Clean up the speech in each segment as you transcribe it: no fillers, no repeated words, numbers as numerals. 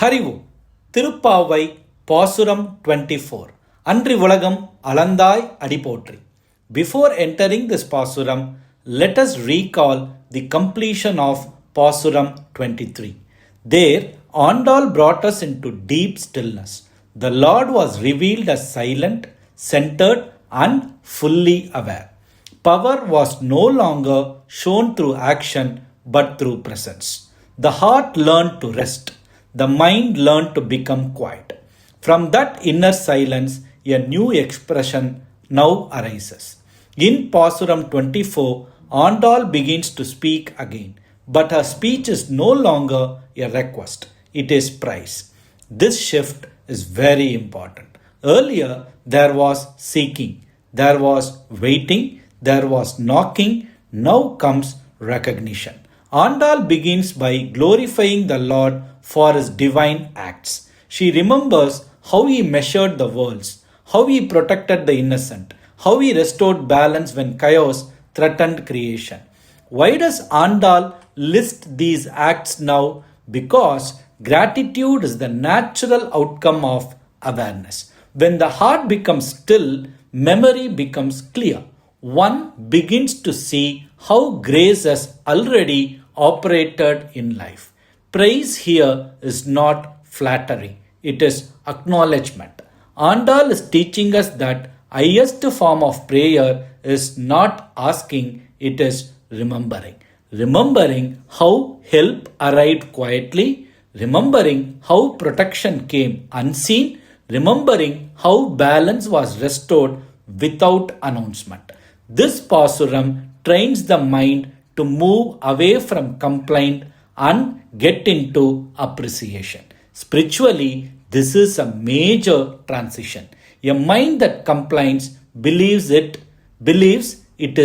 ஹரிவு திருப்பாவை பாசுரம் 24 அன்றி உலகம் அளந்தாய் அடிபோற்றி. Before entering this pasuram, let us recall the completion of Pasuram 23. There, Andal brought us into deep stillness. The Lord was revealed as silent, centered, and fully aware. Power was no longer shown through action but through presence. The heart learned to rest. The mind learned to become quiet. From that inner silence, a new expression now arises. In Pasuram 24, Andal begins to speak again, but her speech is no longer a request, it is praise. This shift is very important. Earlier, there was seeking, there was waiting, there was knocking, now comes recognition. Andal begins by glorifying the Lord for his divine acts. She remembers how he measured the worlds, how he protected the innocent, how he restored balance when chaos threatened creation. Why does Andal list these acts now? Because gratitude is the natural outcome of awareness. When the heart becomes still, memory becomes clear. One begins to see how grace has already operated in life. Praise here is not flattery, it is acknowledgement. Andal is teaching us that highest form of prayer is not asking, it is remembering. Remembering how help arrived quietly, remembering how protection came unseen, remembering how balance was restored without announcement. This Pasuram trains the mind to move away from complaint and get into appreciation. Spiritually, this is a major transition. A mind that complains believes it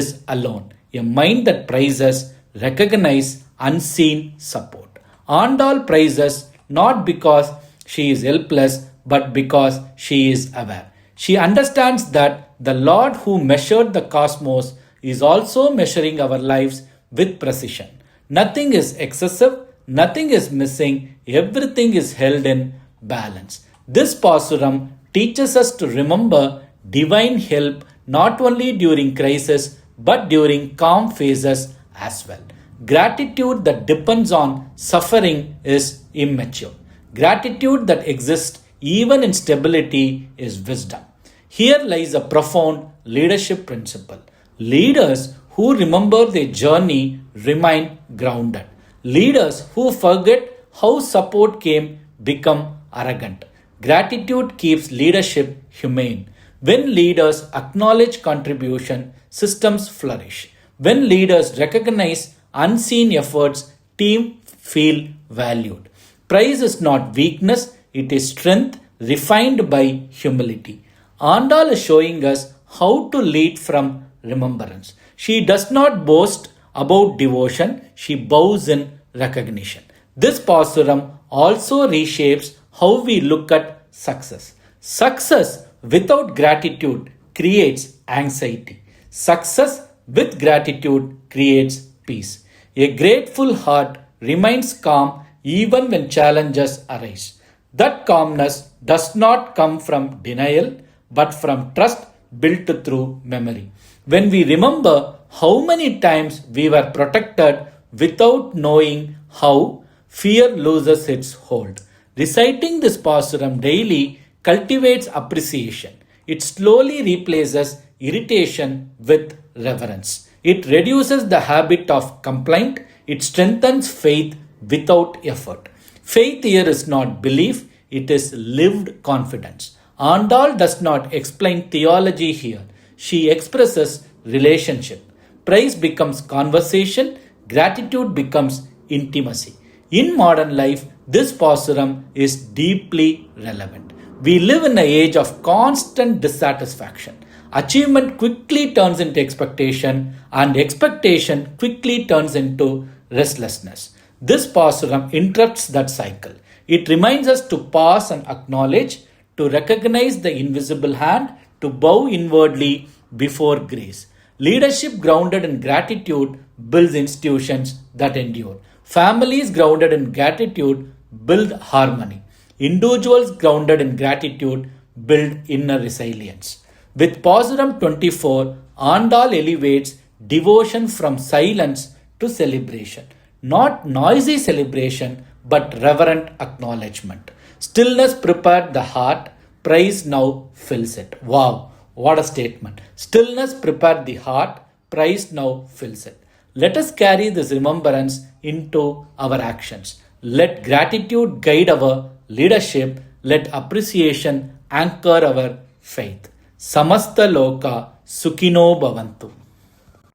is alone. A mind that praises recognizes unseen support. Andal praises not because she is helpless, but because she is aware. She understands that the Lord who measured the cosmos is also measuring our lives with precision. Nothing is excessive, nothing is missing, everything is held in balance. This Pasuram teaches us to remember divine help not only during crisis but during calm phases as well. Gratitude that depends on suffering is immature. Gratitude that exists even in stability is wisdom. Here lies a profound leadership principle. Leaders who remember their journey remain grounded. Leaders who forget how support came become arrogant. Gratitude keeps leadership humane. When leaders acknowledge contribution, systems flourish. When leaders recognize unseen efforts, teams feel valued. Praise is not weakness, it is strength refined by humility. Andal is showing us how to lead from remembrance. She does not boast about devotion, she bows in recognition. This Pasuram also reshapes how we look at success. Success without gratitude creates anxiety. Success with gratitude creates peace. A grateful heart remains calm even when challenges arise. That calmness does not come from denial but from trust built through memory. When we remember how many times we were protected without knowing how, fear loses its hold. Reciting this Pasuram daily cultivates appreciation. It slowly replaces irritation with reverence. It reduces the habit of complaint. It strengthens faith without effort. Faith here is not belief, it is lived confidence. Andal does not explain theology here. She expresses relationship. Praise becomes conversation, gratitude becomes intimacy. In modern life, this Pasuram is deeply relevant. We live in an age of constant dissatisfaction. Achievement quickly turns into expectation, and expectation quickly turns into restlessness. This Pasuram interrupts that cycle. It reminds us to pause and acknowledge, to recognize the invisible hand, to bow inwardly before grace. Leadership grounded in gratitude builds institutions that endure. Families grounded in gratitude build harmony. Individuals grounded in gratitude build inner resilience. With Pasuram 24, Andal elevates devotion from silence to celebration. Not noisy celebration, but reverent acknowledgement. Stillness prepared the heart, praise now fills it. Wow, what a statement. Stillness prepared the heart, praise now fills it. Let us carry this remembrance into our actions. Let gratitude guide our leadership. Let appreciation anchor our faith. Samasta Loka Sukhino Bhavantu.